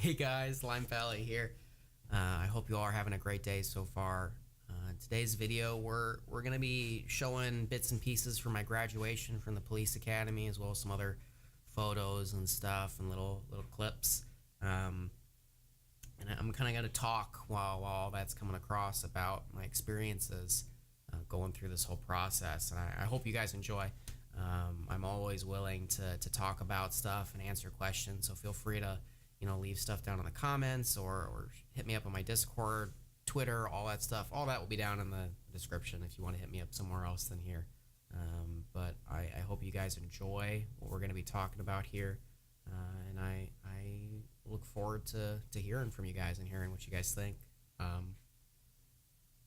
Hey guys, Limepally here. I hope you all are having a great day so far. Today's video, we're gonna be showing bits and pieces from my graduation from the police academy, as well as some other photos and stuff and little clips. And I'm kind of gonna talk while all that's coming across about my experiences going through this whole process. And I hope you guys enjoy. I'm always willing to talk about stuff and answer questions, so feel free to leave stuff down in the comments or hit me up on my Discord, Twitter, all that stuff. All that will be down in the description if you want to hit me up somewhere else than here. But I hope you guys enjoy what we're going to be talking about here. And I look forward to hearing from you guys and hearing what you guys think.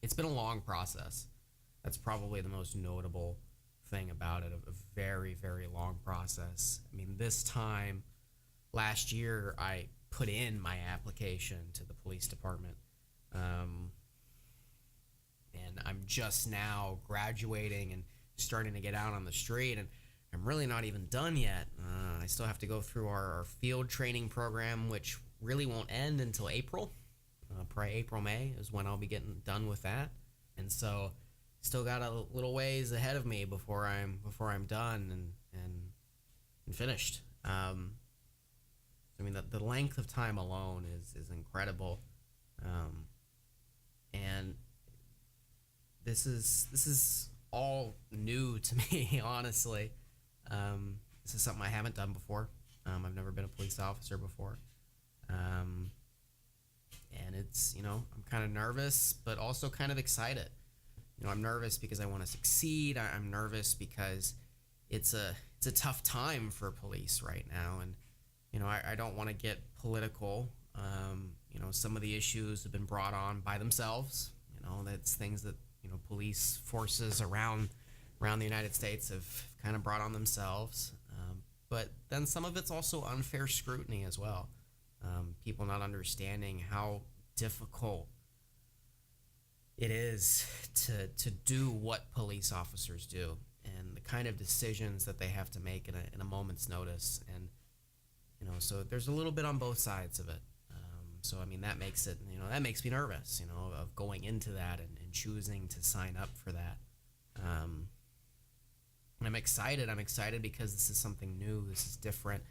It's been a long process. That's probably the most notable thing about it, a very, very long process. I mean, this time last year, I put in my application to the police department. And I'm just now graduating and starting to get out on the street, and I'm really not even done yet. I still have to go through our field training program, which really won't end until April. Probably April, May is when I'll be getting done with that. And so still got a little ways ahead of me before I'm done and finished. I mean, the length of time alone is incredible, and this is all new to me, honestly. This is something I haven't done before. I've never been a police officer before, and it's I'm kind of nervous, but also kind of excited. I'm nervous because I want to succeed. I'm nervous because it's a tough time for police right now, and I don't want to get political. Some of the issues have been brought on by themselves. That's things that police forces around the United States have kind of brought on themselves. But then some of it's also unfair scrutiny as well. People not understanding how difficult it is to do what police officers do, and the kind of decisions that they have to make in a moment's notice. And so there's a little bit on both sides of it. So I mean, that makes it, that makes me nervous, of going into that and choosing to sign up for that. And I'm excited. I'm excited because this is something new. This is different.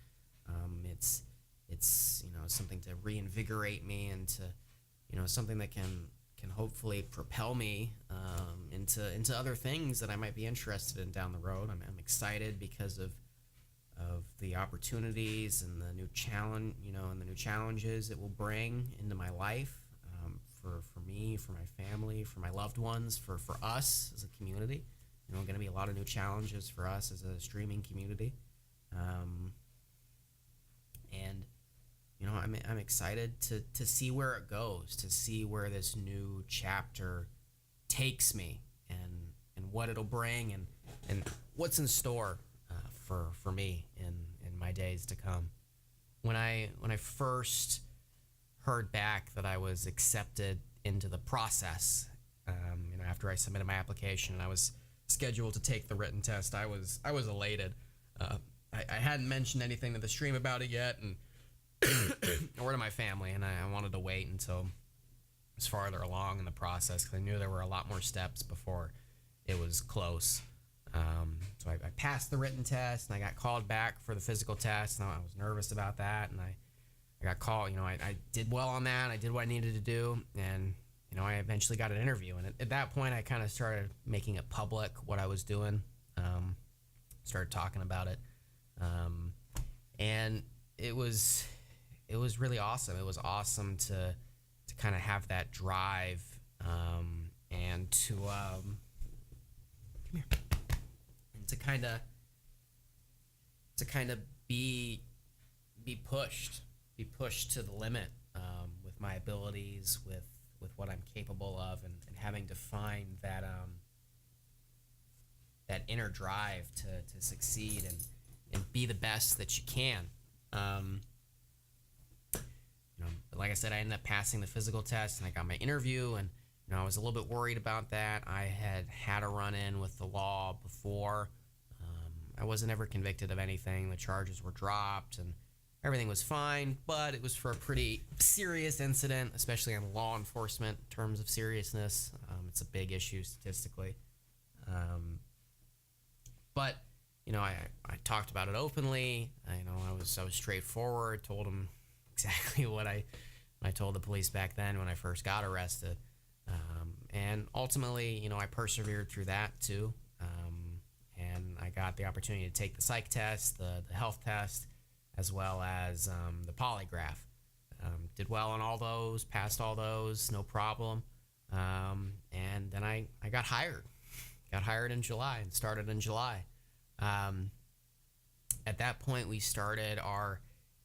It's something to reinvigorate me and to, something that can hopefully propel me into other things that I might be interested in down the road. I'm excited because of the opportunities and the new challenge, and the new challenges it will bring into my life, for me, for my family, for my loved ones, for us as a community. Going to be a lot of new challenges for us as a streaming community, and I'm excited to see where it goes, to see where this new chapter takes me, and what it'll bring, and what's in store for me in my days to come. When I first heard back that I was accepted into the process, after I submitted my application and I was scheduled to take the written test, I was elated. I hadn't mentioned anything to the stream about it yet, and or to my family, and I wanted to wait until I was farther along in the process because I knew there were a lot more steps before it was close. So I passed the written test, and I got called back for the physical test, and I was nervous about that, and I got called. I did well on that. I did what I needed to do, and I eventually got an interview. And at that point, I kind of started making it public what I was doing. Started talking about it, and it was really awesome. It was awesome to kind of have that drive, and to come here. To kind of be pushed to the limit, with my abilities, with what I'm capable of, and having to find that inner drive to succeed and be the best that you can. Like I said, I ended up passing the physical test, and I got my interview, and I was a little bit worried about that. I had a run-in with the law before. I wasn't ever convicted of anything. The charges were dropped, and Everything was fine, but it was for a pretty serious incident, especially in law enforcement in terms of seriousness. It's a big issue statistically. Um, but I talked about it openly. I was straightforward. Told them exactly what I told the police back then when I first got arrested. And ultimately, I persevered through that too. And I got the opportunity to take the psych test, the health test, as well as the polygraph. Did well on all those, passed all those, no problem. And then I got hired. Got hired in July and started in July. At that point, we started our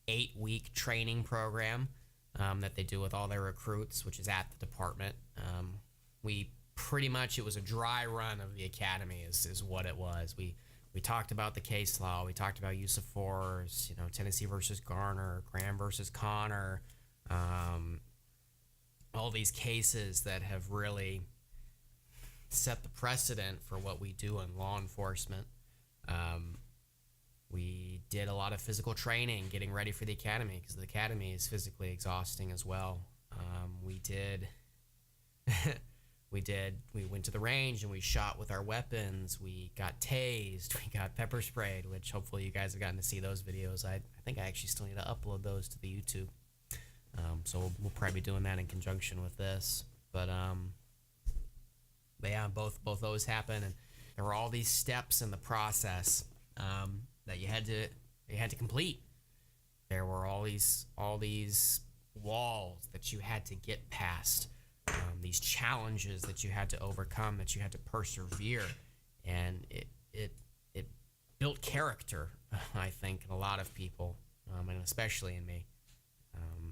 8-week training program that they do with all their recruits, which is at the department. We pretty much, it was a dry run of the academy is what it was. We talked about the case law. We talked about use of force, Tennessee versus Garner, Graham versus Connor, all these cases that have really set the precedent for what we do in law enforcement. We did a lot of physical training, getting ready for the academy, because the academy is physically exhausting as well. We went to the range and we shot with our weapons. We got tased. We got pepper sprayed, which hopefully you guys have gotten to see those videos. I think I actually still need to upload those to the YouTube. So we'll probably be doing that in conjunction with this. But yeah, both those happen, and there were all these steps in the process that you had to complete. There were all these walls that you had to get past, these challenges that you had to overcome, that you had to persevere, and it built character. I think in a lot of people, and especially in me,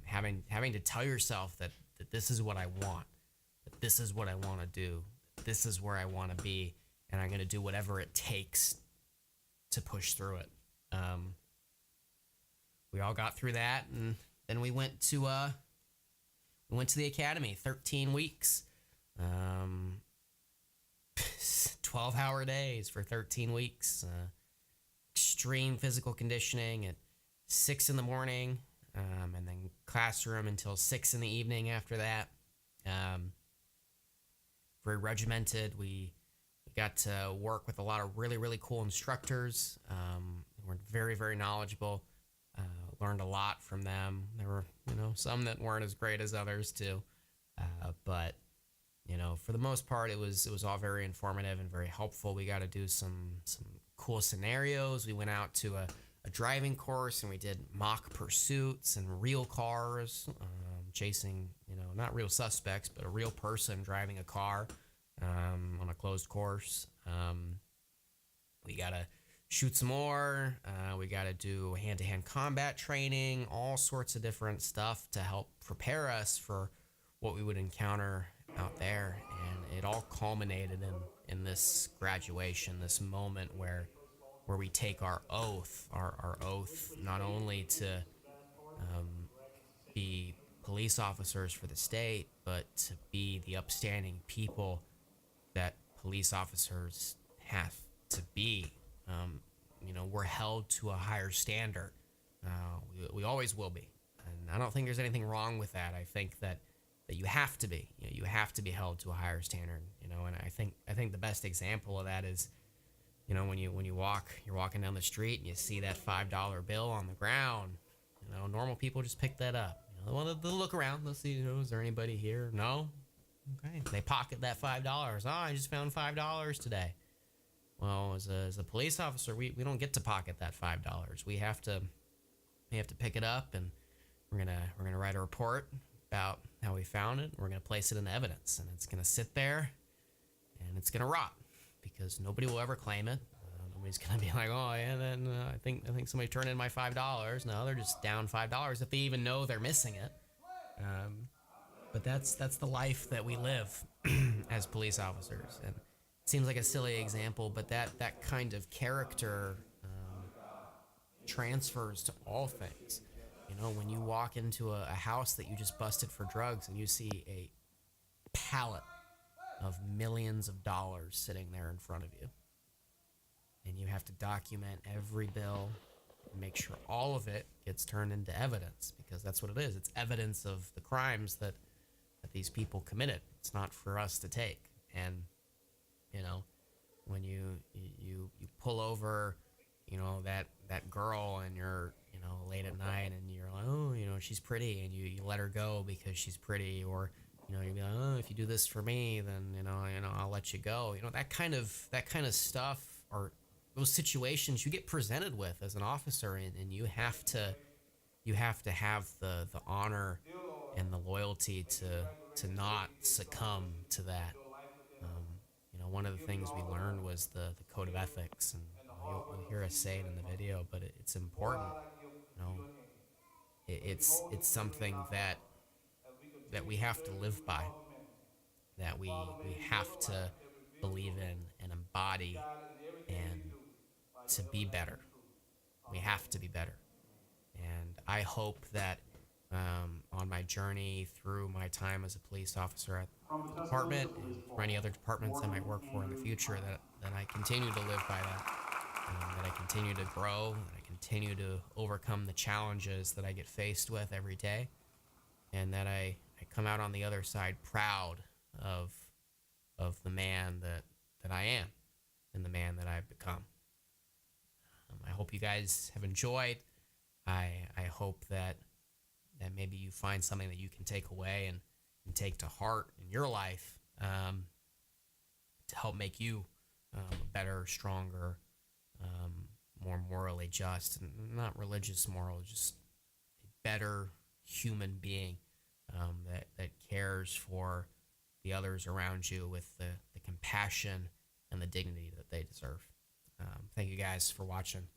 having to tell yourself that this is what I want, that this is what I want to do, this is where I want to be, and I'm going to do whatever it takes to push through it. We all got through that, and then we went to the academy. 13 weeks, 12-hour days for 13 weeks, extreme physical conditioning at 6 in the morning, and then classroom until 6 in the evening after that. Very regimented. We got to work with a lot of really, really cool instructors. Were very, very knowledgeable. Learned a lot from them. There were, some that weren't as great as others too. But, for the most part, it was all very informative and very helpful. We got to do some cool scenarios. We went out to a driving course and we did mock pursuits and real cars, chasing, not real suspects, but a real person driving a car on a closed course. We got to shoot some more. We got to do hand-to-hand combat training, all sorts of different stuff to help prepare us for what we would encounter out there. And it all culminated in this graduation, this moment where we take our oath, our oath not only to be police officers for the state, but to be the upstanding people that police officers have to be. We're held to a higher standard. We always will be, and I don't think there's anything wrong with that. I think that you have to be. You have to be held to a higher standard. And I think the best example of that is, when you're walking down the street and you see that $5 bill on the ground. Normal people just pick that up. They'll look around. They'll see, is there anybody here? No. Okay. They pocket that $5. Oh, I just found $5 today. Well, as a police officer, we don't get to pocket that $5. We have to pick it up, and we're gonna write a report about how we found it. We're gonna place it in evidence, and it's gonna sit there, and it's gonna rot because nobody will ever claim it. Nobody's gonna be like, oh yeah, then I think somebody turned in my $5. No, they're just down $5 if they even know they're missing it. But that's the life that we live as police officers, and it seems like a silly example, but that kind of character transfers to all things. When you walk into a house that you just busted for drugs and you see a pallet of millions of dollars sitting there in front of you, and you have to document every bill, and make sure all of it gets turned into evidence, because that's what it is. It's evidence of the crimes that these people committed. It's not for us to take. And you know, when you pull over, that girl, and you're late at night, and you're like, oh, she's pretty, and you let her go because she's pretty, or you'd be like, oh, if you do this for me, then I'll let you go. That kind of stuff, or those situations you get presented with as an officer, and you have to have the honor and the loyalty to not succumb to that. Um, One of the things we learned was the code of ethics, and you'll hear us say it in the video, but it's important. You know, it's something that we have to live by, that we have to believe in and embody, and to be better. We have to be better. And I hope that on my journey through my time as a police officer at the department, and for any other departments I might work for in the future, that I continue to live by that, that I continue to grow, that I continue to overcome the challenges that I get faced with every day, and that I come out on the other side proud of the man that I am, and the man that I've become. I hope you guys have enjoyed. I hope that maybe you find something that you can take away and take to heart in your life, to help make you a better, stronger, more morally just, and not religious moral, just a better human being, that cares for the others around you with the compassion and the dignity that they deserve. Thank you guys for watching.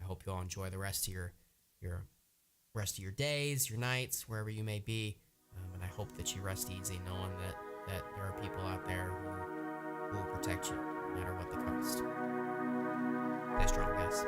I hope you all enjoy the rest of your rest of your days, your nights, wherever you may be, and I hope that you rest easy, knowing that there are people out there who will protect you, no matter what the cost. Stay strong, guys.